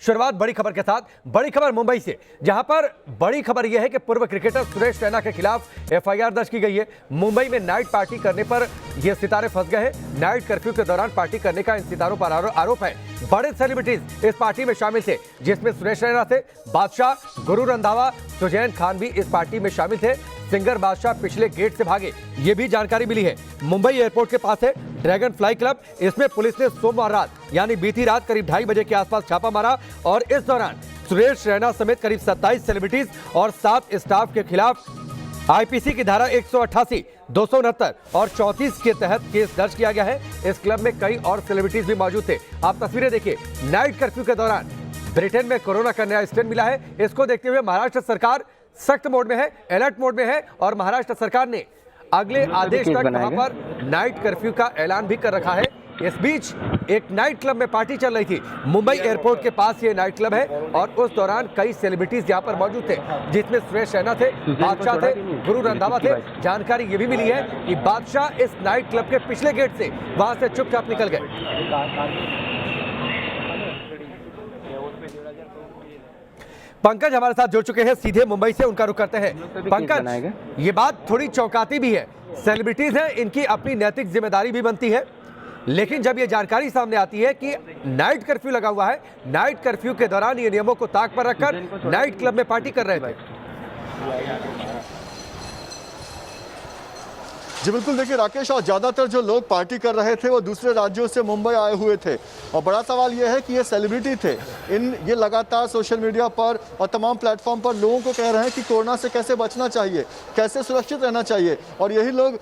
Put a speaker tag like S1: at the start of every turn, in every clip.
S1: शुरुआत बड़ी खबर के साथ। बड़ी खबर मुंबई से, जहां पर बड़ी खबर यह है कि पूर्व क्रिकेटर सुरेश रैना के खिलाफ एफआईआर दर्ज की गई है। मुंबई में नाइट पार्टी करने पर ये सितारे फंस गए हैं। नाइट कर्फ्यू के दौरान पार्टी करने का इन सितारों पर आरोप है। बड़े सेलिब्रिटीज इस पार्टी में शामिल थे, जिसमें सुरेश रैना थे, बादशाह, गुरु रंधावा, सुजैन खान भी इस पार्टी में शामिल थे। सिंगर बादशाह पिछले गेट से भागे, ये भी जानकारी मिली है। मुंबई एयरपोर्ट के पास है ड्रैगन फ्लाई क्लब। इसमें पुलिस ने सोमवार रात यानी बीती रात करीब 2:30 बजे के आसपास छापा मारा और इस दौरान सुरेश रैना समेत करीब 27 सेलिब्रिटीज और 7 स्टाफ के खिलाफ आईपीसी की धारा 188, 269 और 34 के तहत केस दर्ज किया गया है। इस क्लब में कई और सेलिब्रिटीज भी मौजूद थे। आप तस्वीरें देखिए। नाइट कर्फ्यू के दौरान ब्रिटेन में कोरोना का नया स्ट्रेन मिला है। इसको देखते हुए महाराष्ट्र सरकार सख्त मोड में है, अलर्ट मोड में है और महाराष्ट्र सरकार ने अगले आदेश तक वहां पर नाइट कर्फ्यू का ऐलान भी कर रखा है। इस बीच एक नाइट क्लब में पार्टी चल रही थी। मुंबई एयरपोर्ट के पास ये नाइट क्लब है और उस दौरान कई सेलिब्रिटीज यहां पर मौजूद थे, जिसमें सुरेश रैना थे, बादशाह थे, गुरु रंधावा थे। जानकारी ये भी मिली है कि बादशाह इस नाइट क्लब के पिछले गेट से वहां से चुपचाप निकल गए। पंकज हमारे साथ जुड़ चुके हैं, सीधे मुंबई से उनका रुख करते हैं। पंकज, ये बात थोड़ी चौंकाती भी है। सेलिब्रिटीज हैं, इनकी अपनी नैतिक जिम्मेदारी भी बनती है, लेकिन जब ये जानकारी सामने आती है कि नाइट कर्फ्यू लगा हुआ है, नाइट कर्फ्यू के दौरान ये नियमों को ताक पर रखकर नाइट क्लब में पार्टी कर रहे थे।
S2: जी बिल्कुल, देखिए राकेश, और ज़्यादातर जो लोग पार्टी कर रहे थे वो दूसरे राज्यों से मुंबई आए हुए थे। और बड़ा सवाल ये है कि ये सेलिब्रिटी थे, ये लगातार सोशल मीडिया पर और तमाम प्लेटफॉर्म पर लोगों को कह रहे हैं कि कोरोना से कैसे बचना चाहिए, कैसे सुरक्षित रहना चाहिए। और यही लोग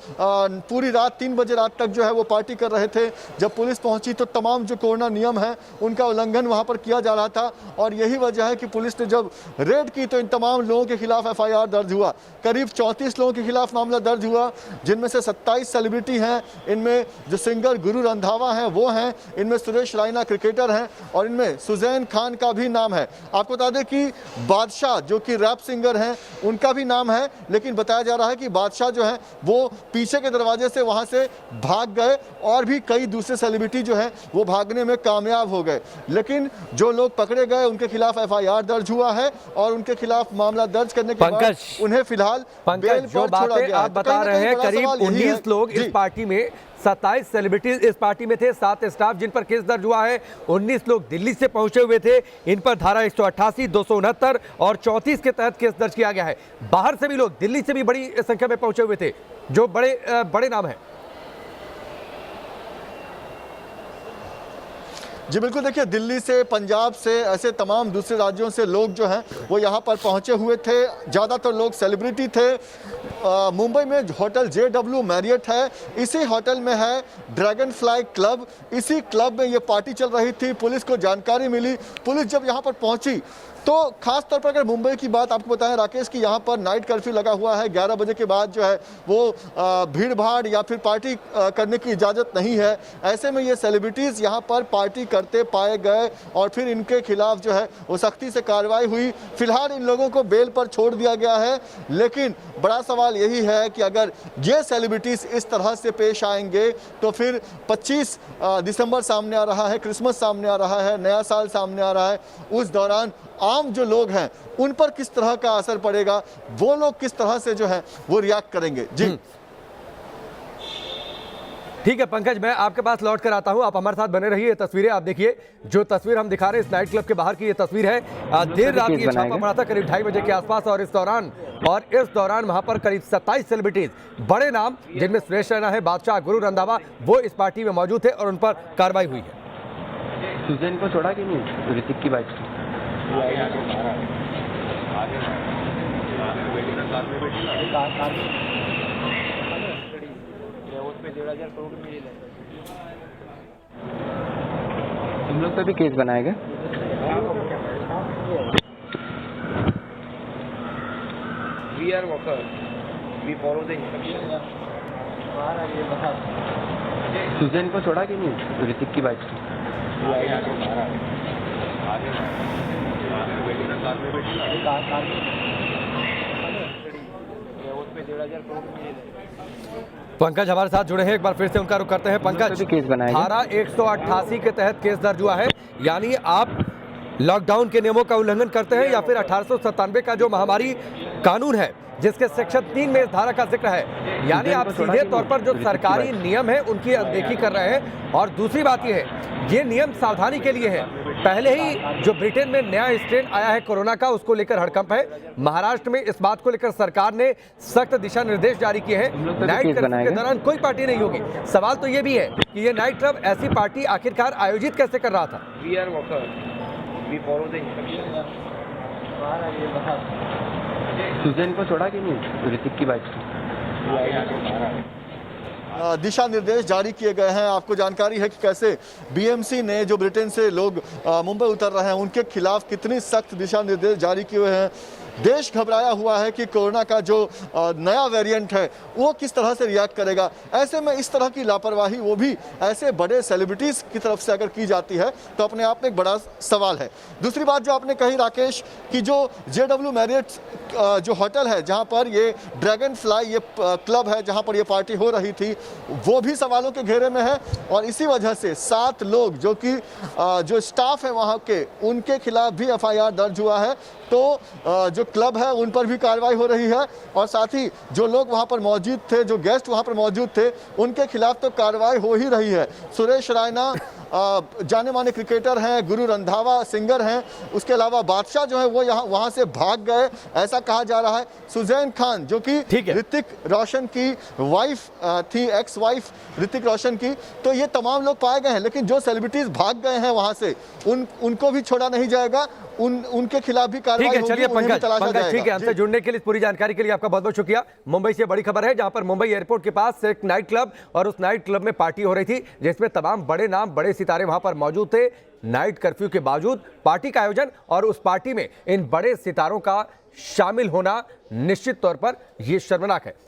S2: पूरी रात 3 बजे रात तक जो है वो पार्टी कर रहे थे। जब पुलिस पहुंची तो तमाम जो कोरोना नियम है उनका उल्लंघन वहाँ पर किया जा रहा था। और यही वजह है कि पुलिस ने जब रेड की तो इन तमाम लोगों के खिलाफ FIR दर्ज हुआ। करीब 34 लोगों के खिलाफ मामला दर्ज हुआ, जिनमें से 27 सेलिब्रिटी हैं। इनमें जो सिंगर गुरु रंधावा हैं वो हैं, इनमें सुरेश रैना क्रिकेटर हैं और इनमें सुजैन खान का भी नाम है। आपको बता दें कि बादशाह जो कि रैप सिंगर हैं उनका भी नाम है, लेकिन बताया जा रहा है कि बादशाह जो है वो पीछे के दरवाजे से वहां से भाग गए और भी कई दूसरे सेलिब्रिटी जो हैं वो भागने में कामयाब हो गए। लेकिन जो लोग पकड़े गए उनके खिलाफ FIR दर्ज हुआ है और उनके खिलाफ मामला दर्ज करने के बाद उन्हें फिलहाल बेल पर छोड़ा गया।
S1: आप बता रहे हैं करीब 19 लोग इस पार्टी में, 27 सेलिब्रिटीज इस पार्टी में थे, 7 स्टाफ जिन पर केस दर्ज हुआ है। 19 लोग दिल्ली से पहुंचे हुए थे। इन पर धारा 188, 269 और 34 के तहत केस दर्ज किया गया है। बाहर से भी लोग, दिल्ली से भी बड़ी संख्या में पहुंचे हुए थे, जो बड़े नाम है।
S2: जी बिल्कुल, देखिए दिल्ली से, पंजाब से, ऐसे तमाम दूसरे राज्यों से लोग जो हैं वो यहाँ पर पहुँचे हुए थे। ज़्यादातर लोग सेलिब्रिटी थे। मुंबई में होटल JW मैरियट है, इसी होटल में है ड्रैगन फ्लाई क्लब। इसी क्लब में ये पार्टी चल रही थी। पुलिस को जानकारी मिली। पुलिस जब यहाँ पर पहुँची तो खास तौर पर अगर मुंबई की बात आपको बताएं राकेश कि यहाँ पर नाइट कर्फ्यू लगा हुआ है। 11 बजे के बाद जो है वो भीड़ भाड़ या फिर पार्टी करने की इजाज़त नहीं है। ऐसे में ये सेलिब्रिटीज़ यहाँ पर पार्टी करते पाए गए और फिर इनके खिलाफ जो है वो सख्ती से कार्रवाई हुई। फिलहाल इन लोगों को बेल पर छोड़ दिया गया है, लेकिन बड़ा सवाल यही है कि अगर ये सेलिब्रिटीज़ इस तरह से पेश आएंगे तो फिर 25 दिसंबर सामने आ रहा है, क्रिसमस सामने आ रहा है, नया साल सामने आ रहा है। उस दौरान आम जो लोग हैं उन पर किस तरह का असर पड़ेगा, वो लोग किस तरह से जो है वो रिएक्ट करेंगे। जी
S1: ठीक है पंकज, मैं आपके पास लौट कर आता हूं, आप हमारे साथ बने रहिए। ये तस्वीरें आप देखिए, जो तस्वीर हम दिखा रहे हैं इस नाइट क्लब के बाहर की ये तस्वीर है। देर रात ये छापा पड़ा था करीब 2:30 बजे के आसपास और इस दौरान वहां पर करीब 27 सेलिब्रिटीज, बड़े नाम जिनमें सुरेश रैना है, बादशाह, गुरु रंधावा, वो इस पार्टी में मौजूद थे और उन पर कार्रवाई हुई है।
S3: सुजैन को छोड़ा कि नहीं, ऋतिक की बात तुम लोग पे भी केस बनाएगा।
S4: We are workers. We follow the instructions.
S3: Suzanne को छोड़ा कि नहीं, ऋतिक की बात
S1: पंकज हमारे साथ जुड़े हैं, एक बार फिर से उनका रुख करते हैं। पंकज, धारा 188 के तहत केस दर्ज हुआ है, यानी आप लॉकडाउन के नियमों का उल्लंघन करते हैं या फिर 1897 का जो महामारी कानून है जिसके सेक्शन 3 में इस धारा का जिक्र है, यानी आप सीधे तौर पर जो सरकारी नियम है उनकी अनदेखी कर रहे हैं। और दूसरी बात यह है, ये नियम सावधानी के लिए है। पहले ही जो ब्रिटेन में नया स्ट्रेन आया है कोरोना का, उसको लेकर हड़कंप है। महाराष्ट्र में इस बात को लेकर सरकार ने सख्त दिशा निर्देश जारी किए हैं। नाइट कर्फ्यू के दौरान कोई पार्टी नहीं होगी। सवाल तो ये भी है कि ये नाइट क्लब ऐसी पार्टी आखिरकार आयोजित कैसे कर रहा था।
S4: We are workers. We follow the instructions.
S3: Suzanne को छोड़ा कि नहीं ऋतिक की बाइक से?
S2: दिशा निर्देश जारी किए गए हैं। आपको जानकारी है कि कैसे बीएमसी ने जो ब्रिटेन से लोग मुंबई उतर रहे हैं उनके खिलाफ कितनी सख्त दिशा निर्देश जारी किए हुए हैं। देश घबराया हुआ है कि कोरोना का जो नया वेरिएंट है वो किस तरह से रिएक्ट करेगा। ऐसे में इस तरह की लापरवाही वो भी ऐसे बड़े सेलिब्रिटीज की तरफ से अगर की जाती है तो अपने आप में एक बड़ा सवाल है। दूसरी बात जो आपने कही राकेश कि जो JW मैरियट जो होटल है जहां पर ये ड्रैगन फ्लाई ये क्लब है जहां पर ये पार्टी हो रही थी, वो भी सवालों के घेरे में है। और इसी वजह से 7 लोग जो कि जो स्टाफ है वहां के उनके खिलाफ भी FIR दर्ज हुआ है। तो जो क्लब है उन पर भी कार्रवाई हो रही है और साथ ही जो लोग वहां पर मौजूद थे, जो गेस्ट वहां पर मौजूद थे, उनके खिलाफ तो कार्रवाई हो ही रही है। सुरेश रैना जाने माने क्रिकेटर हैं, गुरु रंधावा सिंगर हैं, उसके अलावा बादशाह जो है वो यहाँ वहां से भाग गए ऐसा कहा जा रहा है। सुजैन खान जो कि ऋतिक रोशन की वाइफ थी, एक्स वाइफ ऋतिक रोशन की, तो ये तमाम लोग पाए गए हैं। लेकिन जो सेलिब्रिटीज भाग गए हैं वहां से उनको भी छोड़ा नहीं जाएगा, उनके खिलाफ भी कार्रवाई होगी।
S1: चलिए पंकज, ठीक है, हमसे
S2: जी।
S1: जुड़ने के लिए, इस पूरी जानकारी के लिए आपका बहुत बहुत शुक्रिया। मुंबई से बड़ी खबर है जहां पर मुंबई एयरपोर्ट के पास एक नाइट क्लब और उस नाइट क्लब में पार्टी हो रही थी जिसमें तमाम बड़े नाम, बड़े सितारे वहां पर मौजूद थे। नाइट कर्फ्यू के बावजूद पार्टी का आयोजन और उस पार्टी में इन बड़े सितारों का शामिल होना निश्चित तौर पर यह शर्मनाक है।